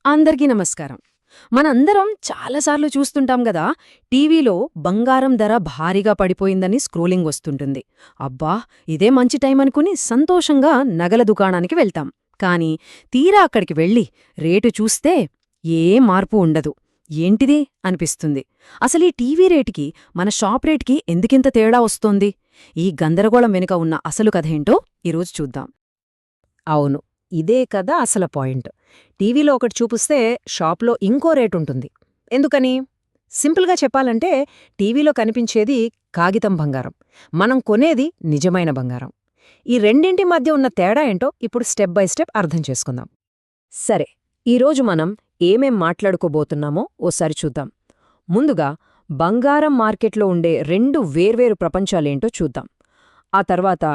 అందరికీ నమస్కారం. మనందరం చాలాసార్లు చూస్తుంటాం గదా, టీవీలో బంగారం ధర భారీగా పడిపోయిందని స్క్రోలింగ్ వస్తుంటుంది. అబ్బా, ఇదే మంచి టైం అనుకుని సంతోషంగా నగల దుకాణానికి వెళ్తాం. కానీ తీరా అక్కడికి వెళ్ళి రేటు చూస్తే ఏ మార్పు ఉండదు. ఏంటిది అనిపిస్తుంది. అసలీ టీవీ రేటుకి మన షాప్ రేటుకి ఎందుకింత తేడా వస్తోంది? ఈ గందరగోళం వెనుక ఉన్న అసలు కథేంటో ఈరోజు చూద్దాం. అవును, ఇదే కదా అసలు పాయింట్. టీవీలో ఒకటి చూపిస్తే షాప్లో ఇంకో రేటుంటుంది. ఎందుకని? సింపుల్గా చెప్పాలంటే టీవీలో కనిపించేది కాగితం బంగారం, మనం కొనేది నిజమైన బంగారం. ఈ రెండింటి మధ్య ఉన్న తేడా ఏంటో ఇప్పుడు స్టెప్ బై స్టెప్ అర్థం చేసుకుందాం. సరే, ఈరోజు మనం ఏమేం మాట్లాడుకోబోతున్నామో ఓసారి చూద్దాం. ముందుగా బంగారం మార్కెట్లో ఉండే రెండు వేర్వేరు ప్రపంచాలేంటో చూద్దాం. ఆ తర్వాత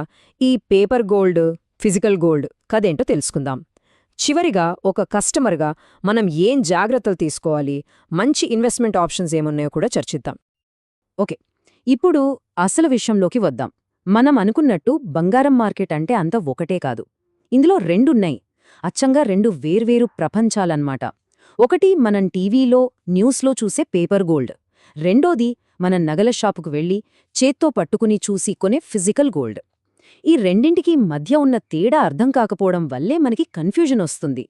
ఈ పేపర్ గోల్డ్, ఫిజికల్ గోల్డ్ కదేంటో తెలుసుకుందాం. చివరిగా ఒక కస్టమర్గా మనం ఏం జాగ్రత్తలు తీసుకోవాలి, మంచి ఇన్వెస్ట్మెంట్ ఆప్షన్స్ ఏమున్నాయో కూడా చర్చిద్దాం. ఓకే, ఇప్పుడు అసలు విషయంలోకి వద్దాం. మనం అనుకున్నట్టు బంగారం మార్కెట్ అంటే అంత ఒకటే కాదు. ఇందులో రెండున్నాయి, అచ్చంగా రెండు వేర్వేరు ప్రపంచాలన్నమాట. ఒకటి మనం టీవీలో, న్యూస్లో చూసే పేపర్ గోల్డ్. రెండోది మనం నగల షాపుకు వెళ్ళి చేత్తో పట్టుకుని చూసి కొనే ఫిజికల్ గోల్డ్. ఈ రెండింటికీ మధ్య ఉన్న తేడా అర్థం కాకపోవడం వల్లే మనకి కన్ఫ్యూజన్ వస్తుంది.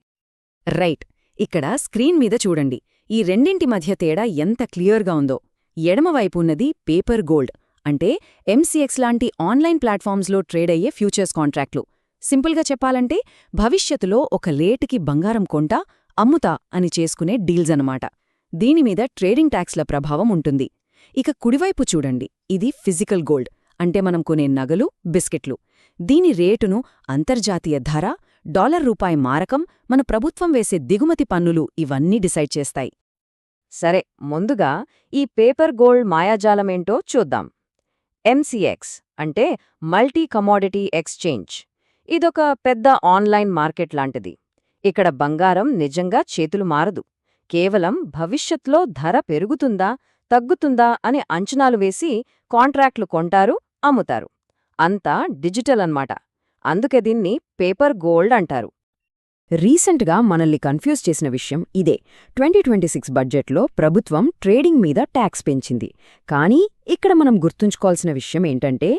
రైట్, ఇక్కడ స్క్రీన్ మీద చూడండి. ఈ రెండింటి మధ్య తేడా ఎంత క్లియర్గా ఉందో. ఎడమవైపు ఉన్నది పేపర్ గోల్డ్, అంటే ఎంసీఎక్స్ లాంటి ఆన్లైన్ ప్లాట్ఫామ్స్లో ట్రేడ్ అయ్యే ఫ్యూచర్స్ కాంట్రాక్ట్లు. సింపుల్గా చెప్పాలంటే భవిష్యత్తులో ఒక రేటుకి బంగారం కొంటా, అమ్ముతా అని చేసుకునే డీల్స్ అనమాట. దీనిమీద ట్రేడింగ్ ట్యాక్స్ల ప్రభావం ఉంటుంది. ఇక కుడివైపు చూడండి, ఇది ఫిజికల్ గోల్డ్, అంటే మనం కొనే నగలు, బిస్కెట్లు. దీని రేటును అంతర్జాతీయ ధర, $రూపాయి మారకం, మన ప్రభుత్వం వేసే దిగుమతి పన్నులు ఇవన్నీ డిసైడ్ చేస్తాయి. సరే, ముందుగా ఈ పేపర్ గోల్డ్ మాయాజాలమేంటో చూద్దాం. ఎంసీఎక్స్ అంటే మల్టీ కమోడిటీ ఎక్స్చేంజ్. ఇదొక పెద్ద ఆన్లైన్ మార్కెట్ లాంటిది. ఇక్కడ బంగారం నిజంగా చేతులు మారదు. కేవలం భవిష్యత్లో ధర పెరుగుతుందా, తగ్గుతుందా అని అంచనాలు వేసి కాంట్రాక్ట్లు కొంటారు, అమ్ముతారు. అంతా డిజిటల్ అన్నమాట. అందుకే దీన్ని పేపర్ గోల్డ్ అంటారు. రీసెంట్గా మనల్ని కన్ఫ్యూజ్ చేసిన విషయం ఇదే. 2026 బడ్జెట్లో ప్రభుత్వం ట్రేడింగ్ మీద ట్యాక్స్ పెంచింది. కానీ ఇక్కడ మనం గుర్తుంచుకోవాల్సిన విషయం ఏంటంటే,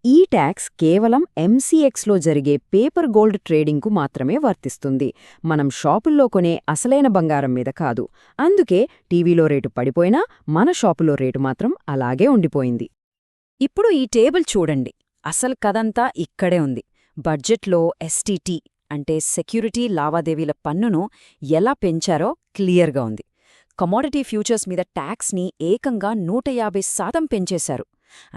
ఈ ట్యాక్స్ కేవలం ఎంసీఎక్స్లో జరిగే పేపర్ గోల్డ్ ట్రేడింగ్కు మాత్రమే వర్తిస్తుంది. మనం షాపుల్లో కొనే అసలైన బంగారం మీద కాదు. అందుకే టీవీలో రేటు పడిపోయినా మన షాపులో రేటు మాత్రం అలాగే ఉండిపోయింది. ఇప్పుడు ఈ టేబుల్ చూడండి. అసలు కథంతా ఇక్కడే ఉంది. బడ్జెట్లో ఎస్టీటీ అంటే సెక్యూరిటీ లావాదేవీల పన్నును ఎలా పెంచారో క్లియర్గా ఉంది. కమోడిటీ ఫ్యూచర్స్ మీద ట్యాక్స్ని ఏకంగా 150% పెంచేశారు.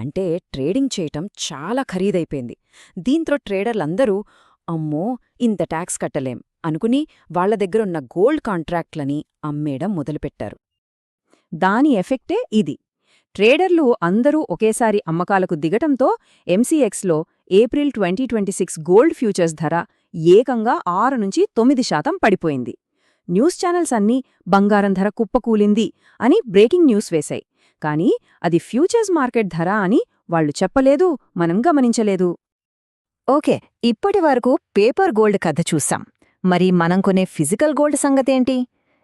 అంటే ట్రేడింగ్ చేయటం చాలా ఖరీదైపోయింది. దీంతో ట్రేడర్లందరూ అమ్మో, ఇంత ట్యాక్స్ కట్టలేం అనుకుని వాళ్ల దగ్గరున్న గోల్డ్ కాంట్రాక్ట్లని అమ్మేయడం మొదలుపెట్టారు. దాని ఎఫెక్టే ఇది. ట్రేడర్లు అందరూ ఒకేసారి అమ్మకాలకు దిగటంతో ఎంసీఎక్స్లో ఏప్రిల్ 2026 గోల్డ్ ఫ్యూచర్స్ ధర ఏకంగా 6-9% పడిపోయింది. న్యూస్ ఛానల్స్ అన్నీ బంగారం ధర కుప్పకూలింది అని బ్రేకింగ్ న్యూస్ వేశాయి. కానీ అది ఫ్యూచర్స్ మార్కెట్ ధర అని వాళ్లు చెప్పలేదు, మనం గమనించలేదు. ఓకే, ఇప్పటివరకు పేపర్ గోల్డ్ కథ చూసాం. మరి మనం కొనే ఫిజికల్ గోల్డ్ సంగతేంటి?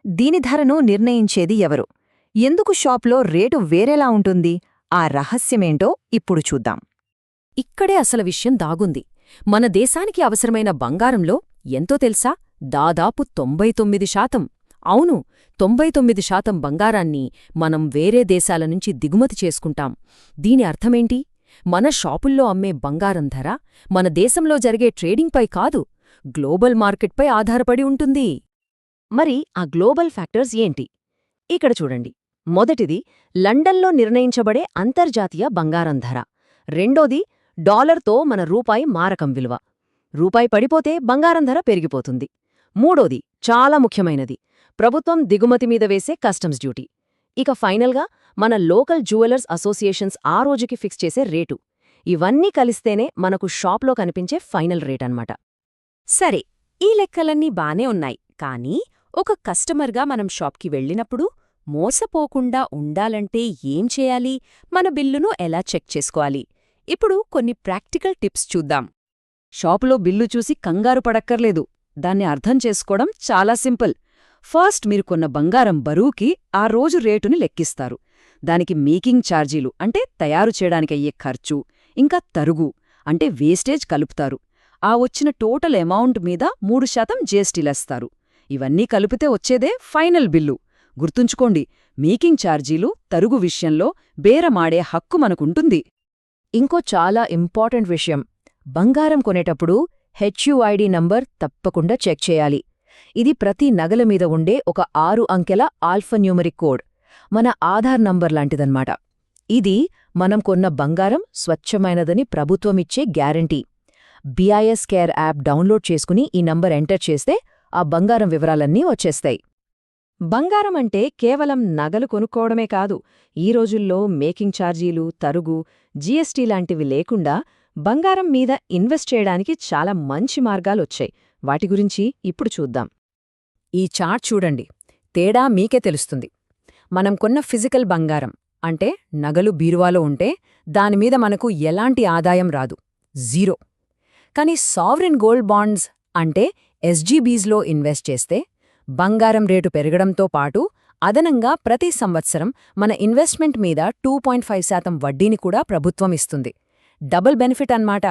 దీని ధరను నిర్ణయించేది ఎవరు? ఎందుకు షాప్లో రేటు వేరేలా ఉంటుంది? ఆ రహస్యమేంటో ఇప్పుడు చూద్దాం. ఇక్కడే అసలు విషయం దాగుంది. మన దేశానికి అవసరమైన బంగారంలో ఎంతో తెలుసా? దాదాపు 99%. అవును, 99% బంగారాన్ని మనం వేరే దేశాల నుంచి దిగుమతి చేసుకుంటాం. దీని అర్థమేంటి? మన షాపుల్లో అమ్మే బంగారం ధర మన దేశంలో జరిగే ట్రేడింగ్పై కాదు, గ్లోబల్ మార్కెట్పై ఆధారపడి ఉంటుంది. మరి ఆ గ్లోబల్ ఫ్యాక్టర్స్ ఏంటి? ఇక్కడ చూడండి. మొదటిది లండన్లో నిర్ణయించబడే అంతర్జాతీయ బంగారం ధర. రెండోది డాలర్తో మన రూపాయి మారకం విలువ. రూపాయి పడిపోతే బంగారం ధర పెరిగిపోతుంది. మూడోది చాలా ముఖ్యమైనది, ప్రభుత్వం దిగుమతి మీద వేసే కస్టమ్స్ డ్యూటీ. ఇక ఫైనల్గా మన లోకల్ జ్యువెలర్స్ అసోసియేషన్స్ ఆ రోజుకి ఫిక్స్ చేసే రేటు. ఇవన్నీ కలిస్తేనే మనకు షాప్లో కనిపించే ఫైనల్ రేట్ అన్నమాట. సరే, ఈ లెక్కలన్నీ బానే ఉన్నాయి. కానీ ఒక కస్టమర్గా మనం షాప్కి వెళ్ళినప్పుడు మోసపోకుండా ఉండాలంటే ఏం చేయాలి? మన బిల్లును ఎలా చెక్ చేసుకోవాలి? ఇప్పుడు కొన్ని ప్రాక్టికల్ టిప్స్ చూద్దాం. షాపులో బిల్లు చూసి కంగారు పడక్కర్లేదు. దాన్ని అర్థం చేసుకోవడం చాలా సింపుల్. ఫస్ట్ మీరు కొన్న బంగారం బరువుకి ఆ రోజు రేటుని లెక్కిస్తారు. దానికి మేకింగ్ ఛార్జీలు అంటే తయారు చేయడానికయ్యే ఖర్చు, ఇంకా తరుగు అంటే వేస్టేజ్ కలుపుతారు. ఆ వచ్చిన టోటల్ అమౌంట్ మీద 3% జీఎస్టీలేస్తారు. ఇవన్నీ కలిపితే వచ్చేదే ఫైనల్ బిల్లు. గుర్తుంచుకోండి, మేకింగ్ ఛార్జీలు, తరుగు విషయంలో బేరమాడే హక్కు మనకుంటుంది. ఇంకో చాలా ఇంపార్టెంట్ విషయం, బంగారం కొనేటప్పుడు హెచ్యుఐడి నంబర్ తప్పకుండా చెక్ చేయాలి. ఇది ప్రతి నగల మీద ఉండే ఒక 6 అంకెల ఆల్ఫన్యూమరిక్ కోడ్, మన ఆధార్ నంబర్ లాంటిదన్నమాట. ఇది మనం కొన్న బంగారం స్వచ్ఛమైనదని ప్రభుత్వమిచ్చే guarantee. BIS care app download చేసుకుని ఈ నంబర్ ఎంటర్ చేస్తే ఆ బంగారం వివరాలన్నీ వచ్చేస్తాయి. బంగారం అంటే కేవలం నగలు కొనుక్కోవడమే కాదు. ఈ రోజుల్లో మేకింగ్ ఛార్జీలు, తరుగు, జీఎస్టీ లాంటివి లేకుండా బంగారం మీద ఇన్వెస్ట్ చేయడానికి చాలా మంచి మార్గాలొచ్చాయి. వాటి గురించి ఇప్పుడు చూద్దాం. ఈ చార్ట్ చూడండి, తేడా మీకే తెలుస్తుంది. మనం కొన్న ఫిజికల్ బంగారం అంటే నగలు బీరువాలో ఉంటే దానిమీద మనకు ఎలాంటి ఆదాయం రాదు, జీరో. కానీ సావరిన్ గోల్డ్ బాండ్స్ అంటే ఎస్జీబీస్లో ఇన్వెస్ట్ చేస్తే బంగారం రేటు పెరగడంతో పాటు అదనంగా ప్రతి సంవత్సరం మన ఇన్వెస్ట్మెంట్ మీద 2.5% వడ్డీని కూడా ప్రభుత్వం ఇస్తుంది. డబుల్ బెనిఫిట్ అన్నమాట.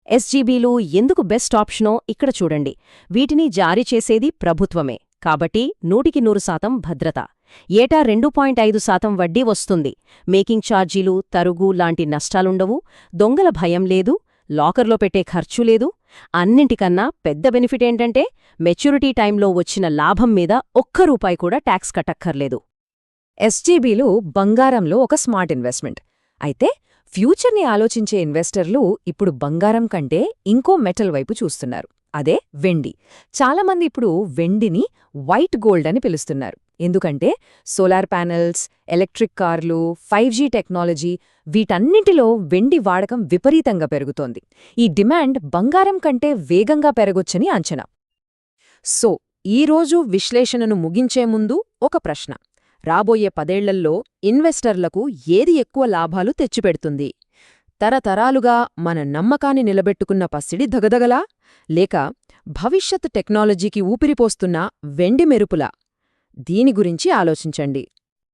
ఎస్జీబీలు ఎందుకు బెస్ట్ ఆప్షనో ఇక్కడ చూడండి. వీటిని జారీ చేసేది ప్రభుత్వమే కాబట్టి 100% భద్రత. ఏటా 2.5% వడ్డీ వస్తుంది. మేకింగ్ ఛార్జీలు, తరుగు లాంటి నష్టాలుండవు. దొంగల భయం లేదు. లాకర్లో పెట్టే ఖర్చు లేదు. అన్నింటికన్నా పెద్ద బెనిఫిట్ ఏంటంటే మెచ్యూరిటీ టైంలో వచ్చిన లాభం మీద ఒక్క రూపాయి కూడా ట్యాక్స్ కట్టక్కర్లేదు. ఎస్జీబీలు బంగారంలో ఒక స్మార్ట్ ఇన్వెస్ట్మెంట్. అయితే ఫ్యూచర్ని ఆలోచించే ఇన్వెస్టర్లు ఇప్పుడు బంగారం కంటే ఇంకో మెటల్ వైపు చూస్తున్నారు. అదే వెండి. చాలామంది ఇప్పుడు వెండిని వైట్ గోల్డ్ అని పిలుస్తున్నారు. ఎందుకంటే సోలార్ ప్యానెల్స్, ఎలక్ట్రిక్ కార్లు, 5G టెక్నాలజీ వీటన్నింటిలో వెండి వాడకం విపరీతంగా పెరుగుతోంది. ఈ డిమాండ్ బంగారం కంటే వేగంగా పెరగొచ్చని అంచనా. సో ఈరోజు విశ్లేషణను ముగించే ముందు ఒక ప్రశ్న. రాబోయే 10 ఏళ్లలో ఇన్వెస్టర్లకు ఏది ఎక్కువ లాభాలు తెచ్చిపెడుతుంది? తరతరాలుగా మన నమ్మకాన్ని నిలబెట్టుకున్న పసిడి దగదగలా, లేక భవిష్యత్ టెక్నాలజీకి ఊపిరిపోస్తున్న వెండి మెరుపులా? దీని గురించి ఆలోచించండి.